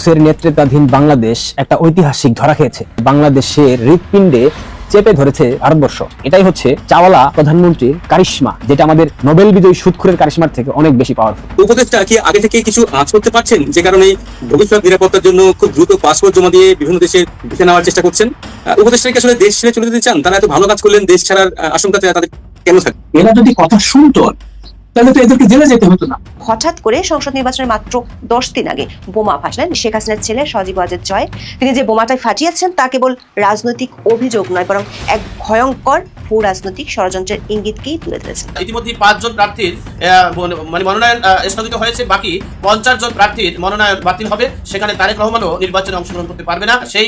ইউনূসের নেতৃত্বাধীন বাংলাদেশ একটা ঐতিহাসিক ধরা খেয়েছে। বাংলাদেশের হৃৎপিণ্ডে চেপে ধরেছে ভারতবর্ষ। এটাই হচ্ছে চাওয়ালা প্রধানমন্ত্রীর কারিশমা, যেটা আমাদের নোবেল বিজয়ী সুদখোরের কারিশমার থেকে অনেক বেশি পাওয়ারফুল। উপদেষ্টা কি আগে থেকে কিছু আঁচ করতে পারছেন, যে কারণে ভবিষ্যৎ নিরাপত্তার জন্য খুব দ্রুত পাসপোর্ট জমা দিয়ে বিভিন্ন দেশে ভিসা নেওয়ার চেষ্টা করছেন? উপদেষ্টা কি আসলে দেশ ছেড়ে চলে যেতে চান? তারা এত ভালো কাজ করলেন, দেশ ছাড়ার আশঙ্কা তাদের কেন থাকে? এরা যদি কথা শুনতো তাহলে তো এদেরকে জেলে যেতে হতো না। হঠাৎ করে সংসদ নির্বাচনের মাত্র 10 দিন আগে বোমা ফাটলেন শেখ হাসিনার ছেলে সজীব ওয়াজেদ জয়। তিনি যে বোমাটাই ফাটিয়েছেন তা কেবল রাজনৈতিক অভিযোগ নয়, বরং এক ভয়ঙ্কর ভূ রাজনৈতিক ষড়যন্ত্রের ইঙ্গিতকেই তুলে ধরেছেন। ইতিমধ্যে 5 জন প্রার্থীর মনোনয়ন স্থগিত হয়েছে, বাকি 50 জন প্রার্থীর মনোনয়ন বাতিল হবে। সেখানে তারেক রহমানও নির্বাচনে অংশগ্রহণ করতে পারবে না। সেই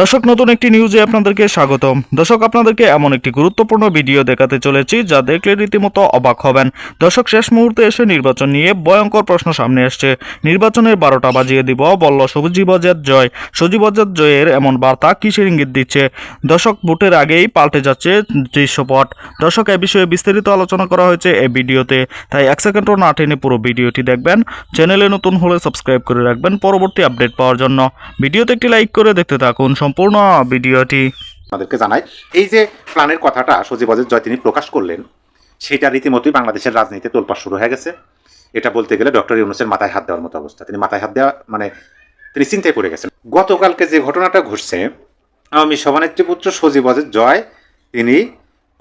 দর্শক, নতুন একটি নিউজে আপনাদেরকে স্বাগতম। দর্শক, আপনাদেরকে এমন একটি গুরুত্বপূর্ণ ভিডিও দেখাতে চলেছি যা দেখলে রীতিমতো অবাক হবেন। দর্শক, শেষ মুহূর্তে এসে নির্বাচন নিয়ে ভয়ঙ্কর প্রশ্ন সামনে আসছে। নির্বাচনের 12টা বাজিয়ে দিব বলল সজীব ওয়াজেদ জয়। সজীব ওয়াজেদ জয়ের এমন বার্তা কিসের ইঙ্গিত দিচ্ছে? দর্শক, ভোটের আগেই পাল্টে যাচ্ছে দৃশ্যপট। দর্শক, এ বিষয়ে বিস্তারিত আলোচনা করা হয়েছে এই ভিডিওতে, তাই 1 সেকেন্ডও না টেনে পুরো ভিডিওটি দেখবেন। চ্যানেলে নতুন হলে সাবস্ক্রাইব করে রাখবেন পরবর্তী আপডেট পাওয়ার জন্য। ভিডিওতে একটি লাইক করে দেখতে থাকুন সম্পূর্ণ ভিডিওটি। আমাদেরকে জানাই, এই যে প্ল্যানের কথাটা সজীব ওয়াজেদ জয় তিনি প্রকাশ করলেন, সেটা রীতিমতোই বাংলাদেশের রাজনীতিতে তোলপাড় শুরু হয়ে গেছে। এটা বলতে গেলে ডক্টর ইউনূসের মাথায় হাত দেওয়ার মতো অবস্থা। তিনি মাথায় হাত দেওয়া মানে তিনি চিন্তায় পড়ে গেছেন। গতকালকে যে ঘটনাটা ঘটছে, আওয়ামী সভানেত্রী পুত্র সজীব ওয়াজেদ জয় তিনি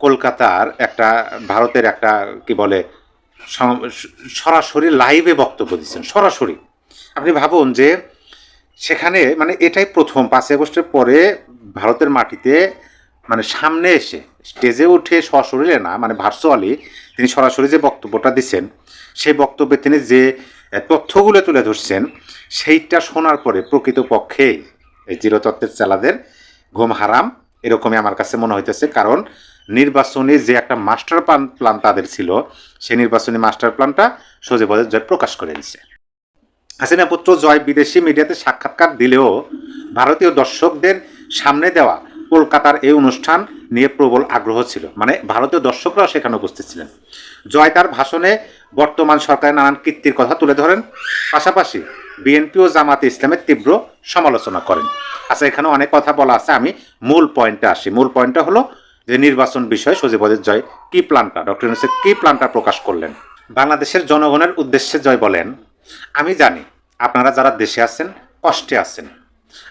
কলকাতার একটা ভারতের একটা কি বলে সরাসরি লাইভে বক্তব্য দিচ্ছেন। সরাসরি আপনি ভাবুন যে সেখানে মানে এটাই প্রথম 5 আগস্টের পরে ভারতের মাটিতে মানে সামনে এসে স্টেজে উঠে সশরীরে না, মানে ভার্চুয়ালি তিনি সরাসরি যে বক্তব্যটা দিচ্ছেন, সেই বক্তব্যে তিনি যে তথ্যগুলো তুলে ধরছেন, সেইটা শোনার পরে প্রকৃতপক্ষেই এই চিরতত্ত্বের চেলাদের ঘুম হারাম এরকমই আমার কাছে মনে হইতেছে। কারণ নির্বাচনী যে একটা মাস্টার প্ল্যান তাদের ছিল, সেই নির্বাচনী মাস্টার প্ল্যানটা সজীব ওয়াজেদ জয় প্রকাশ করে দিচ্ছে। হাসিনা পুত্র জয় বিদেশি মিডিয়াতে সাক্ষাৎকার দিলেও ভারতীয় দর্শকদের সামনে দেওয়া কলকাতার এই অনুষ্ঠান নিয়ে প্রবল আগ্রহ ছিল, মানে ভারতীয় দর্শকরাও সেখানে উপস্থিত ছিলেন। জয় তার ভাষণে বর্তমান সরকারের নানান কীর্তির কথা তুলে ধরেন, পাশাপাশি বিএনপি ও জামাতে ইসলামের তীব্র সমালোচনা করেন। আচ্ছা, এখানে অনেক কথা বলা আছে, আমি মূল পয়েন্টে আসি। মূল পয়েন্টটা হলো যে নির্বাচন বিষয়ে সজীব ওয়াজেদ জয় কি প্ল্যানটা, ডক্টর ইউনূসের কি প্ল্যানটা প্রকাশ করলেন। বাংলাদেশের জনগণের উদ্দেশ্যে জয় বলেন, আমি জানি আপনারা যারা দেশে আছেন কষ্টে আছেন,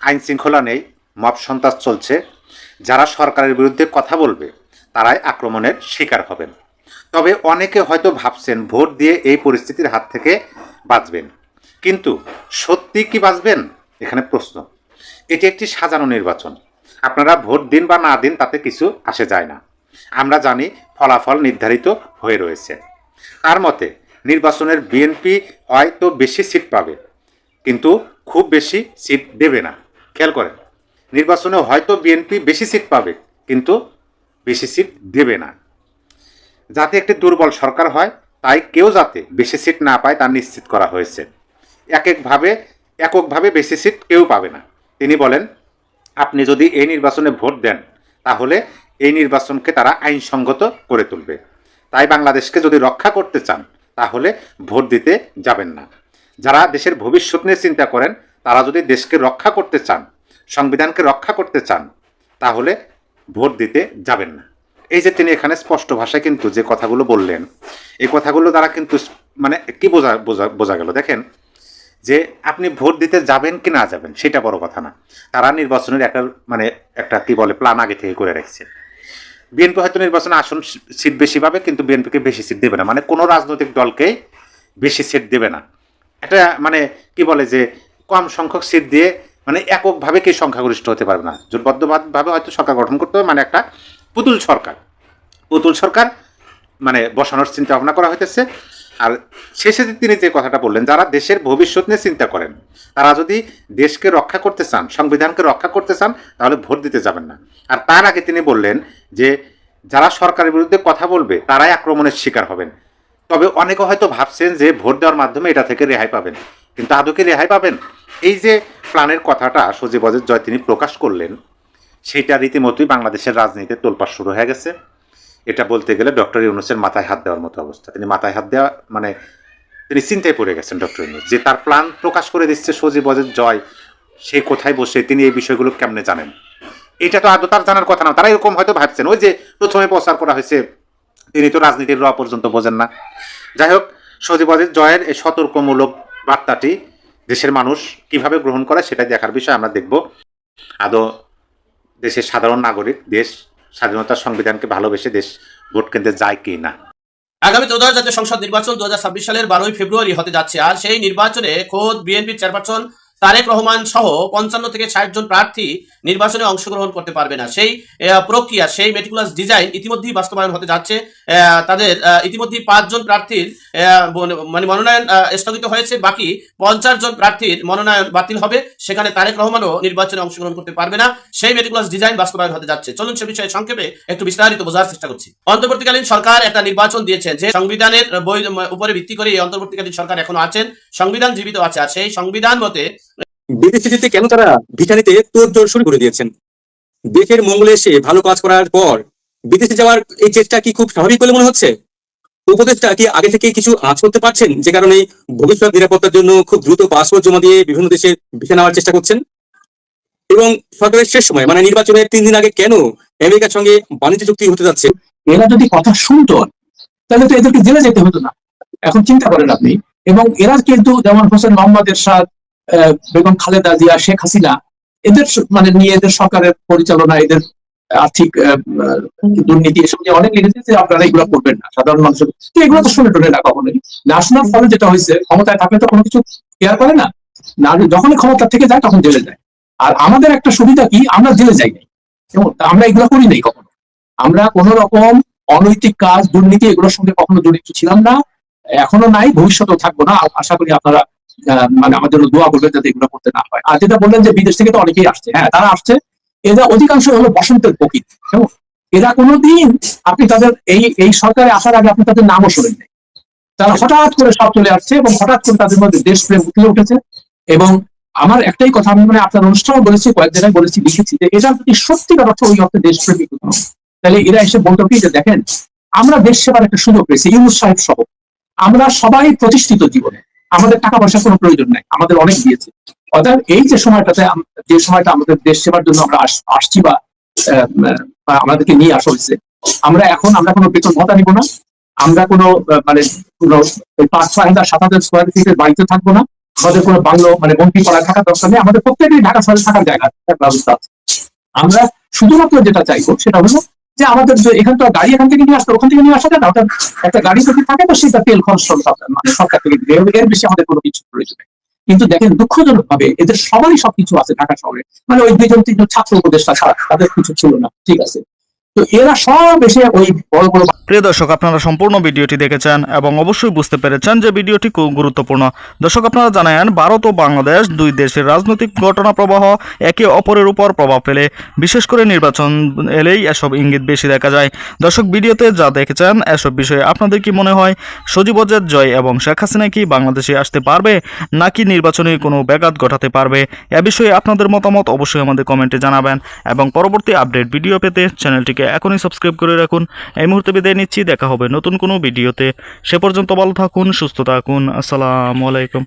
আইন শৃঙ্খলা নেই, মব সন্ত্রাস চলছে, যারা সরকারের বিরুদ্ধে কথা বলবে তারাই আক্রমণের শিকার হবেন। তবে অনেকে হয়তো ভাবছেন ভোট দিয়ে এই পরিস্থিতির হাত থেকে বাঁচবেন, কিন্তু সত্যি কি বাঁচবেন? এখানে প্রশ্ন। এটি একটি সাজানো নির্বাচন, আপনারা ভোট দিন বা না দিন তাতে কিছু আসে যায় না। আমরা জানি ফলাফল নির্ধারিত হয়ে রয়েছে। তার মতে নির্বাচনের বিএনপি হয়তো বেশি সিট পাবে, কিন্তু খুব বেশি সিট দেবে না। খেয়াল করেন, নির্বাচনে হয়তো বিএনপি বেশি সিট পাবে, কিন্তু বেশি সিট দেবে না। যাতে একটি দুর্বল সরকার হয়, তাই কেউ যাতে বেশি সিট না পায় তা নিশ্চিত করা হয়েছে। এককভাবে বেশি সিট কেউ পাবে না। তিনি বলেন, আপনি যদি এই নির্বাচনে ভোট দেন তাহলে এই নির্বাচনকে তারা আইনসঙ্গত করে তুলবে। তাই বাংলাদেশকে যদি রক্ষা করতে চান তাহলে ভোট দিতে যাবেন না। যারা দেশের ভবিষ্যৎ নিয়ে চিন্তা করেন, তারা যদি দেশকে রক্ষা করতে চান, সংবিধানকে রক্ষা করতে চান, তাহলে ভোট দিতে যাবেন না। এই যে তিনি এখানে স্পষ্ট ভাষায় কিন্তু যে কথাগুলো বললেন, এই কথাগুলো দ্বারা কিন্তু মানে কি বোঝা গেল দেখেন, যে আপনি ভোট দিতে যাবেন কি না যাবেন সেটা বড় কথা না। তারা নির্বাচনের একটা কি বলে প্ল্যান আগে থেকে করে রাখছে। বিএনপি হয়তো নির্বাচনে আসন সিট বেশি পাবে, কিন্তু বিএনপিকে বেশি সিট দেবে না, মানে কোনো রাজনৈতিক দলকেই বেশি সিট দেবে না। এটা মানে কি বলে যে কম সংখ্যক সিট দিয়ে মানে এককভাবে কি সংখ্যাগরিষ্ঠ হতে পারবে না, জোটবদ্ধভাবে হয়তো সরকার গঠন করতে হবে, মানে একটা পুতুল সরকার মানে বসানোর চিন্তা ভাবনা করা হইতেছে। আর শেষে তিনি যে কথাটা বললেন, যারা দেশের ভবিষ্যৎ নিয়ে চিন্তা করেন, তারা যদি দেশকে রক্ষা করতে চান, সংবিধানকে রক্ষা করতে চান, তাহলে ভোট দিতে যাবেন না। আর তার আগে তিনি বললেন যে যারা সরকারের বিরুদ্ধে কথা বলবে তারাই আক্রমণের শিকার হবেন। তবে অনেকে হয়তো ভাবছেন যে ভোট দেওয়ার মাধ্যমে এটা থেকে রেহাই পাবেন, কিন্তু আদৌ কি রেহাই পাবেন? এই যে প্ল্যানের কথাটা সজীব ওয়াজেদ জয় তিনি প্রকাশ করলেন, সেইটা রীতিমতোই বাংলাদেশের রাজনীতিতে তোলপাড় শুরু হয়ে গেছে। এটা বলতে গেলে ডক্টর ইউনূসের মাথায় হাত দেওয়ার মতো অবস্থা। তিনি মাথায় হাত দেওয়া মানে তিনি চিন্তায় পড়ে গেছেন ডক্টর ইউনূস, যে তার প্ল্যান প্রকাশ করে দিচ্ছে সজীব ওয়াজেদ জয়, সে কোথায় বসে তিনি এই বিষয়গুলো কেমনে জানেন। এটা তো আদৌ তার জানার কথা না। তারা এরকম হয়তো ভাবছেন, ওই যে প্রথমে প্রচার করা হয়েছে তিনি তো রাজনীতির র পর্যন্ত বোঝেন না। যাই হোক, সজীব ওয়াজেদ জয়ের এই সতর্কমূলক বার্তাটি দেশের মানুষ কিভাবে গ্রহণ করে সেটাই দেখার বিষয়। আমরা দেখব আদৌ দেশের সাধারণ নাগরিক দেশ স্বাধীনতার সংবিধানকে ভালোবেসে দেশ ভোট কেন্দ্রে যায় কি না। আগামী ত্রয়োদশ জাতীয় সংসদ নির্বাচন 2026 সালের 12 ফেব্রুয়ারি হতে যাচ্ছে। আর সেই নির্বাচনে খোদ বিএনপির চেয়ারপারসন তারেক রহমান সহ 55 থেকে 60 জন প্রার্থী নির্বাচনে অংশগ্রহণ করতে পারবে না। সেই প্রক্রিয়া, সেই মেটিকুলাস ডিজাইন ইতিমধ্যেই বাস্তবায়ন হতে যাচ্ছে। তাদের ইতিমধ্যেই 5 জন প্রার্থীর মানে মনোনয়ন স্থগিত হয়েছে, বাকি 50 জন প্রার্থীর মনোনয়ন বাতিল হবে। সেখানে তারেক রহমানও নির্বাচনে অংশগ্রহণ করতে পারবে না। সেই মেটিকুলাস ডিজাইন বাস্তবায়ন হতে যাচ্ছে। চলুন সে বিষয়ে সংক্ষেপে একটু বিস্তারিত বোঝার চেষ্টা করছি। অন্তর্বর্তীকালীন সরকার একটা নির্বাচন দিয়েছেন, যে সংবিধানের উপরে ভিত্তি করে এই অন্তর্বর্তীকালীন সরকার এখনো আছেন, সংবিধান জীবিত আছে। আর সেই সংবিধান মতে বিদেশে যেতে কেন তারা ভিসা নিতে তোড়জোড় শুরু করে দিয়েছেন? দেশের মঙ্গলে এসে ভালো কাজ করার পর বিদেশে যাওয়ার এই চেষ্টা কি খুব স্বাভাবিক বলে মনে হচ্ছে? উপদেষ্টা কি আগে থেকে কিছু আঁচ করতে পারছেন, যে কারণে ভবিষ্যৎ নিরাপত্তার জন্য খুব দ্রুত পাসপোর্ট জমা দিয়ে বিভিন্ন দেশে ভিসা নেওয়ার চেষ্টা করছেন? এবং সরকারের শেষ সময় মানে নির্বাচনের 3 দিন আগে কেন আমেরিকার সঙ্গে বাণিজ্য চুক্তি হতে যাচ্ছে? এরা যদি কথা শুনতো তাহলে তো এদেরকে জেলে যেতে হতো না। এখন চিন্তা করেন আপনি। এবং এরা কিন্তু যেমন হোসেন মোহাম্মদ এরশাদ, বেগম খালেদা জিয়া, শেখ হাসিনা, এদের মানে নিয়ে এদের সরকারের পরিচালনা, এদের আর্থিক দুর্নীতি এসব নিয়ে অনেক লিখেছে যে আপনারা এগুলো করবেন না সাধারণ মানুষের। এগুলো তো শুনে টোনে না কখনোই। ন্যাশনাল ফলে যেটা হয়েছে, ক্ষমতায় থাকলে তো কোনো কিছু কেয়ার করে না, যখনই ক্ষমতা থেকে যায় তখন জেলে যায়। আর আমাদের একটা সুবিধা কি, আমরা জেলে যাই নাই এবং আমরা এগুলো করি নাই কখনো। আমরা কোন রকম অনৈতিক কাজ, দুর্নীতি এগুলোর সঙ্গে কখনো জড়িত ছিলাম না, এখনো নাই, ভবিষ্যতেও থাকবো না। আশা করি আপনারা মানে আমাদের দোয়া করবেন যাতে এগুলো করতে না হয়। আর যেটা বললেন যে বিদেশ থেকে তো অনেকেই আসছে, হ্যাঁ তারা আসছে, এরা অধিকাংশ হলো বসন্তের প্রকৃত। এরা কোনোদিন আপনি তাদের এই সরকারে আসার আগে আপনি তাদের নামও শোনেন নাই। তারা হঠাৎ করে সব চলে আসছে এবং হঠাৎ করে তাদের মধ্যে দেশপ্রেম উঠে উঠেছে। এবং আমার একটাই কথা, আমি মানে আপনার অনুষ্ঠানে বলেছি, কয়েক জায়গায় বলেছি, লিখেছি, যে এটা যদি সত্যিকার অর্থ ওই অর্থে দেশপ্রেমিক হতো, তাহলে এরা এসে বলতো কি যে দেখেন আমরা দেশ সেবার একটা সুযোগ পেয়েছি, ইউনূস সাহেব সহ আমরা সবাই প্রতিষ্ঠিত জীবনে, আমাদের টাকা পয়সার কোনো প্রয়োজন নাই, আমাদের অনেক দিয়েছে। অর্থাৎ এই যে সময়টাতে, যে সময়টা আমাদের দেশ সেবার জন্য আমরা আসছি বা আমাদেরকে নিয়ে আসা হয়েছে, আমরা কোনো বেতন ভাতা নিব না, আমরা কোনো মানে কোনো 5,000 7,000 স্কোয়ার ফিটের বাড়িতে থাকবো না, আমাদের কোনো বাংলো মানে মন্ত্রী পাড়ায় থাকার দরকার নেই, আমাদের প্রত্যেকেরই ঢাকা শহরে থাকার জায়গা ব্যবস্থা আছে। আমরা শুধুমাত্র যেটা চাইবো সেটা হলো যে আমাদের এখান তো গাড়ি এখান থেকে নিয়ে আসতে, ওখান থেকে নিয়ে আসা যায় না। অর্থাৎ একটা গাড়ি যদি থাকে তো সেটা তেল খরচ মানে সরকার থেকে দিবে, এর বেশি আমাদের কোনো কিছু প্রয়োজন নেই। কিন্তু দেখেন দুঃখজনক ভাবে এদের সবারই সবকিছু আছে ঢাকা শহরে, মানে ওই 2-3 ছাত্র উপদেষ্টা ছাড়া তাদের কিছু ছিল না, ঠিক আছে। তো এরা সব এসে ওই বড় বড়। প্রিয় দর্শক, আপনারা সম্পূর্ণ ভিডিওটি দেখেছেন এবং অবশ্যই বুঝতে পেরেছেন যে ভিডিওটি খুব গুরুত্বপূর্ণ। দর্শক, আপনারা জানেন ভারত ও বাংলাদেশ দুই দেশের রাজনৈতিক ঘটনা প্রবাহ একে অপরের উপর প্রভাব ফেলে, বিশেষ করে নির্বাচন এলেই এসব ইঙ্গিত বেশি দেখা যায়। দর্শক, ভিডিওতে যা দেখেছেন এসব বিষয়ে আপনাদের কি মনে হয়? সজীব ওয়াজেদ জয় এবং শেখ হাসিনা কি বাংলাদেশে আসতে পারবে, নাকি নির্বাচনে কোনো ব্যাঘাত ঘটাতে পারবে? এ বিষয়ে আপনাদের মতামত অবশ্যই আমাদের কমেন্টে জানাবেন এবং পরবর্তী আপডেট ভিডিও পেতে চ্যানেলটিকে এখনই সাবস্ক্রাইব করে রাখুন। এই মুহূর্তে বিদায় নিচ্ছি, দেখা হবে নতুন কোনো ভিডিওতে। সে পর্যন্ত ভালো থাকুন, সুস্থ থাকুন। আসসালামু আলাইকুম।